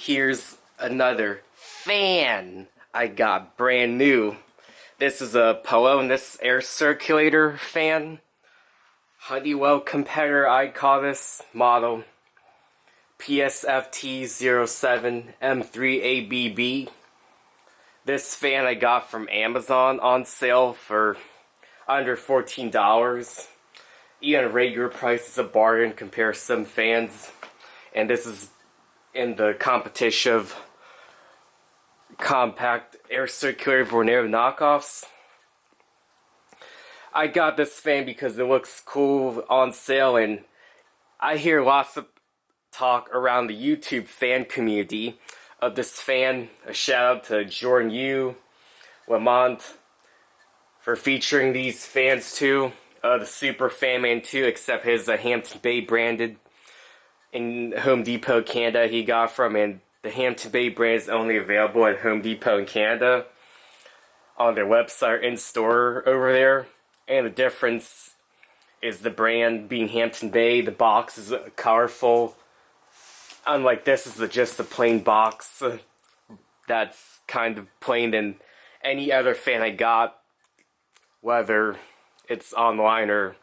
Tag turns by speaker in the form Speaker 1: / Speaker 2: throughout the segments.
Speaker 1: Here's another fan I got brand new. This is a Pelonis air circulator fan. Honeywell competitor, I call this model. PSFT07M3ABB. This fan I got from Amazon on sale for under $14. Even regular price is a bargain compared to some fans. And this is in the competition of compact air circulator Vornado knockoffs. I got this fan because it looks cool on sale, and I hear lots of talk around the YouTube fan community of this fan. A shout out to Jordan Yu, Lamont for featuring these fans too. The Super Fan Man too, except his Hampton Bay branded in Home Depot, Canada he got from, and the Hampton Bay brand is only available at Home Depot in Canada on their website in store over there. And the difference is the brand being Hampton Bay. The box is colorful. Unlike this is just a plain box that's kind of plain than any other fan I got, whether it's online or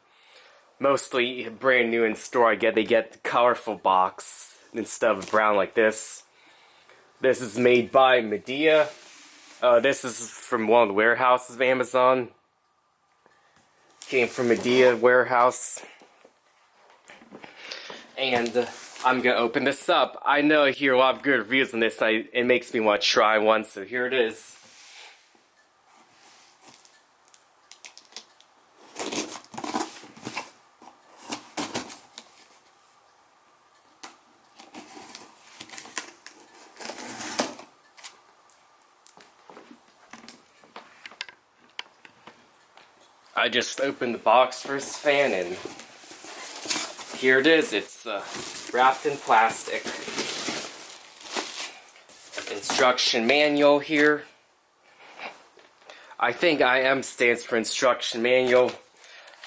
Speaker 1: mostly brand new in store. They get the colorful box instead of brown like this. This is made by Medea. This is from one of the warehouses of Amazon. Came from Medea warehouse. And I'm gonna open this up. I know I hear a lot of good reviews on this. It makes me want to try one, so here it is. I just opened the box for this fan, and here it is. It's wrapped in plastic. Instruction manual here. I think IM stands for instruction manual.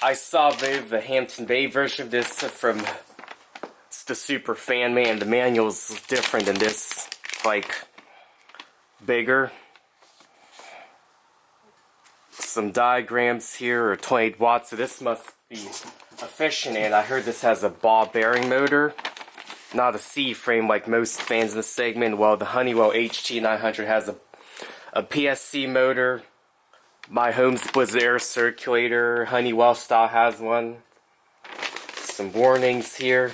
Speaker 1: I saw the Hampton Bay version of this from the Super Fan Man. The manual's different than this, like bigger. Some diagrams here, or 28 watts, so this must be efficient, and I heard this has a ball bearing motor, not a C-frame like most fans in the segment. Well, the Honeywell HT900 has a PSC motor. My Home's Blizzard air circulator, Honeywell style, has one. Some warnings here.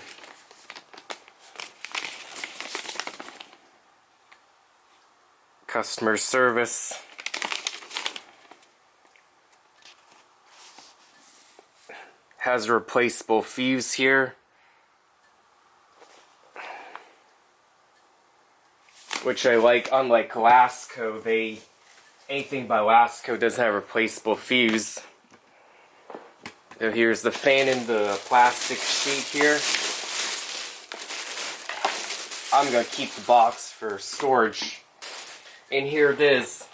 Speaker 1: Customer service. Has a replaceable fuse here, which I like. Unlike Lasco, anything by Lasco doesn't have a replaceable fuse. So here's the fan in the plastic sheet here. I'm gonna keep the box for storage. And here it is.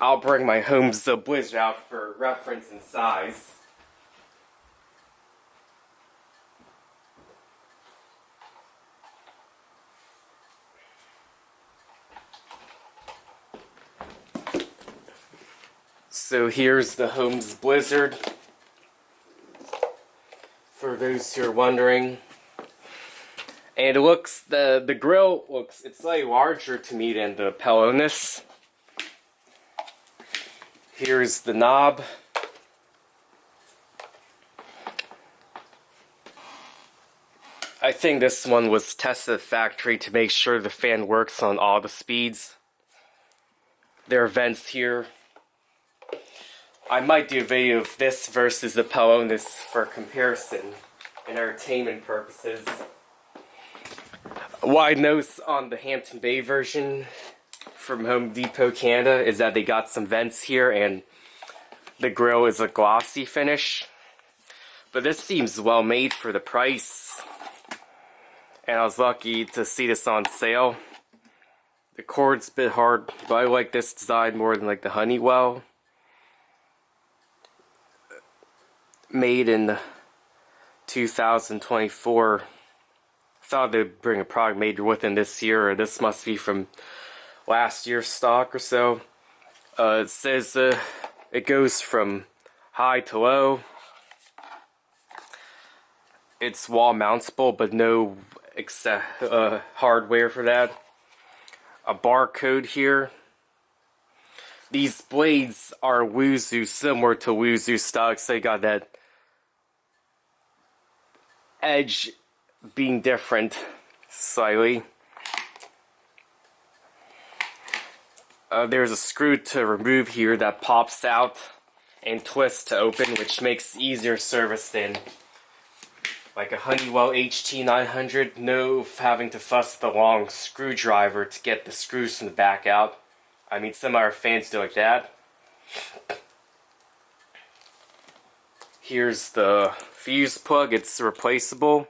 Speaker 1: I'll bring my Home's Blizzard out for reference and size. So here's the Home's Blizzard, for those who are wondering. And it looks, the grill looks, it's slightly larger to me than the Pelonis. Here's the knob. I think this one was tested at the factory to make sure the fan works on all the speeds. There are vents here. I might do a video of this versus the Pelonis for comparison and entertainment purposes. Wide notes on the Hampton Bay version from Home Depot, Canada, is that they got some vents here, and the grill is a glossy finish. But this seems well made for the price, and I was lucky to see this on sale. The cord's a bit hard, but I like this design more than like the Honeywell. Made in 2024 thought they'd bring a product maybe within this year, or this must be from last year's stock or so. It says it goes from high to low. It's wall mountable, but no hardware for that. A barcode here. These blades are Wuzu, similar to Wuzu stocks. They got that edge being different slightly. There's a screw to remove here that pops out and twists to open, which makes easier service than like a Honeywell HT900. No having to fuss with a long screwdriver to get the screws from the back out. I mean, some of our fans do like that. Here's the fuse plug. It's replaceable.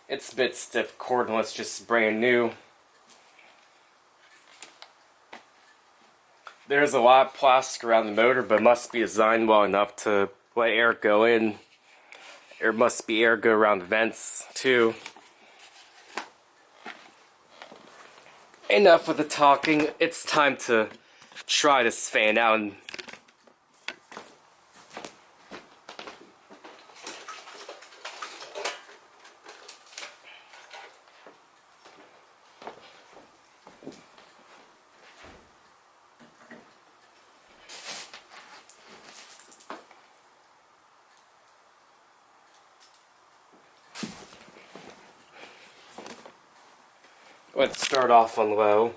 Speaker 1: It's a bit stiff cordless, just brand new. There's a lot of plastic around the motor, but it must be designed well enough to let air go in. There must be air go around the vents too. Enough with the talking. It's time to try this fan out. And let's start off on low.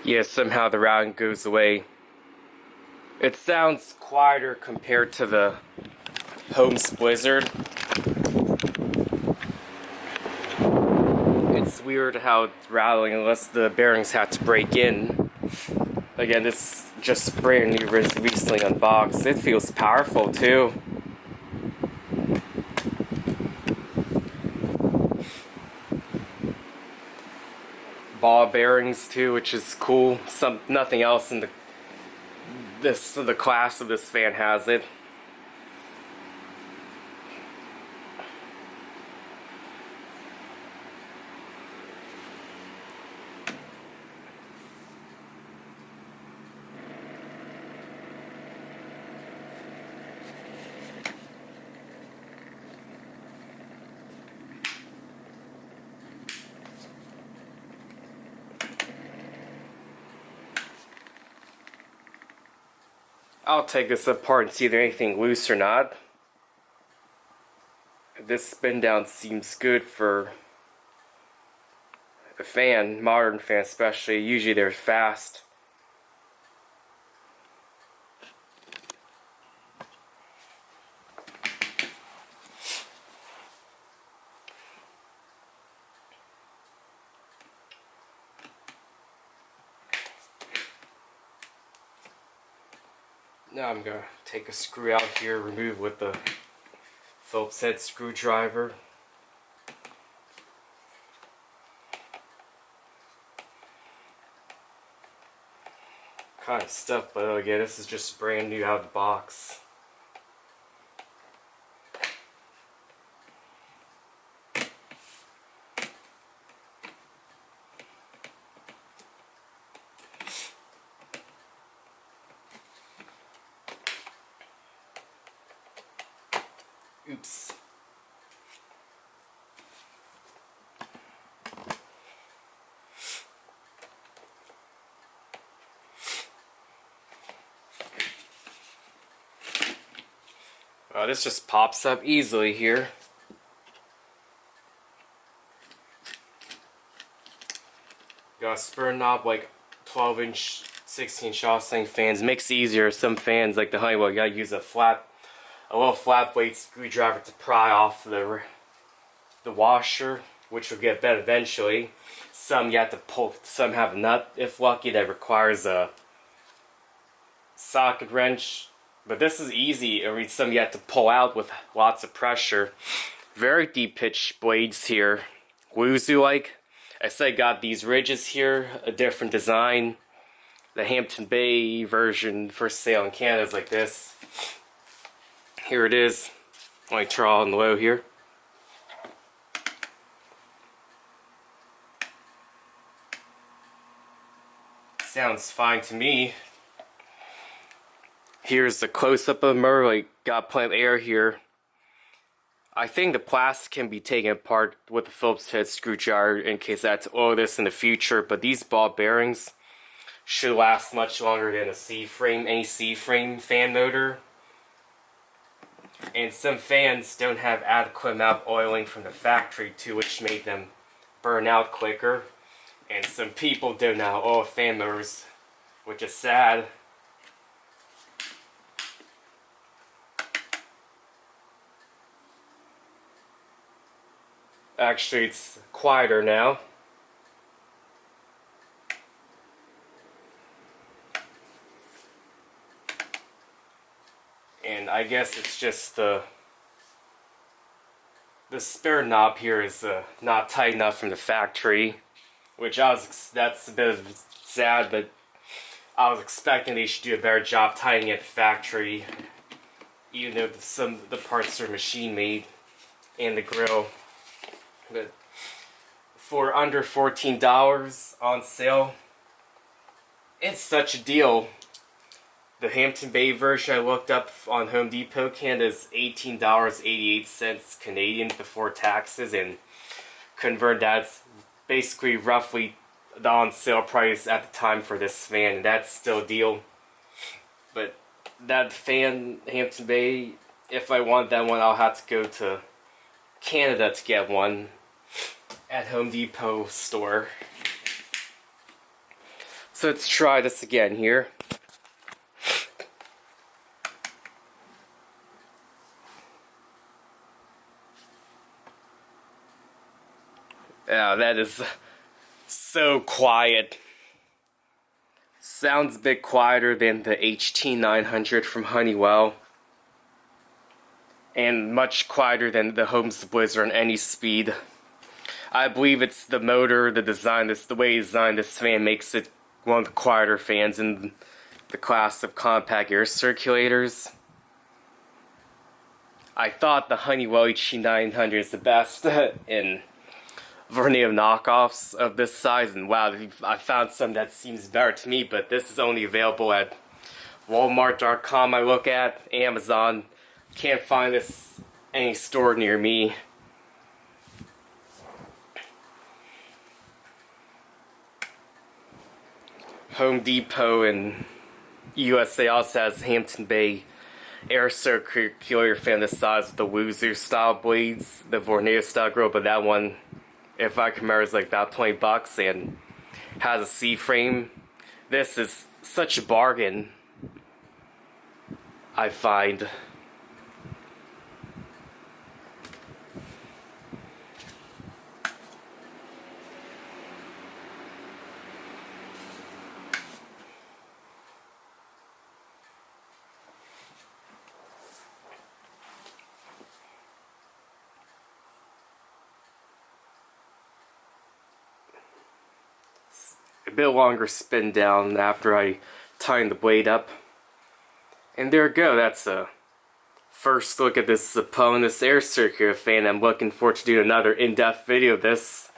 Speaker 1: Yeah, somehow the routing goes away. It sounds quieter compared to the Holmes Blizzard. It's weird how it's rattling unless the bearings had to break in. Again, this is just brand new, recently unboxed. It feels powerful too. Ball bearings too, which is cool. Nothing else in the class of this fan has it. I'll take this apart and see if there's anything loose or not. This spin down seems good for a fan, modern fan especially. Usually they're fast. Now I'm going to take a screw out here, remove with the Phillips head screwdriver. Kind of stuff, but again, this is just brand new out of the box. Oops. This just pops up easily here. Got a spur knob, like 12-inch, 16-inch offsetting fans. Makes it easier. Some fans, like the Honeywell, you gotta use a little flat blade screwdriver to pry off the washer, which will get better eventually. Some you have to pull. Some have a nut, if lucky, that requires a socket wrench. But this is easy. I mean, some you have to pull out with lots of pressure. Very deep pitch blades here. Wuzu-like. I said I got these ridges here, a different design. The Hampton Bay version for sale in Canada is like this. Here it is. Let me try on the low here. Sounds fine to me. Here's the close-up of the motor. Like, got plenty of air here. I think the plastic can be taken apart with a Phillips head screwdriver in case I had to oil this in the future, but these ball bearings should last much longer than any C-frame fan motor. And some fans don't have adequate amount of oiling from the factory too, which made them burn out quicker. And some people don't know how to oil fan motors, which is sad. Actually, it's quieter now. And I guess it's just the spare knob here is not tight enough from the factory, which that's a bit of sad, but I was expecting they should do a better job tightening at the factory, even though some of the parts are machine made and the grill. But for under $14 on sale, it's such a deal. The Hampton Bay version I looked up on Home Depot Canada is $18.88 Canadian before taxes, and convert that's basically roughly the on sale price at the time for this fan, and that's still a deal. But that fan, Hampton Bay, if I want that one, I'll have to go to Canada to get one at Home Depot store. So let's try this again here. Yeah, that is so quiet. Sounds a bit quieter than the HT900 from Honeywell. And much quieter than the Holmes Blizzard on any speed. I believe it's the motor, the design, the way he designed this fan makes it one of the quieter fans in the class of compact air circulators. I thought the Honeywell HT900 is the best in variety of knockoffs of this size, and wow, I found some that seems better to me, but this is only available at Walmart.com. I look at Amazon. Can't find this any store near me. Home Depot and USA also has Hampton Bay air circulator fan the size of the Wuzu style blades, the Vornado style grill, but that one, if I can remember, is like about $20 and has a C-frame. This is such a bargain, I find. A bit longer spin down after I tighten the blade up. And there we go, that's a first look at this Pelonis air circulator fan. I'm looking forward to doing another in-depth video of this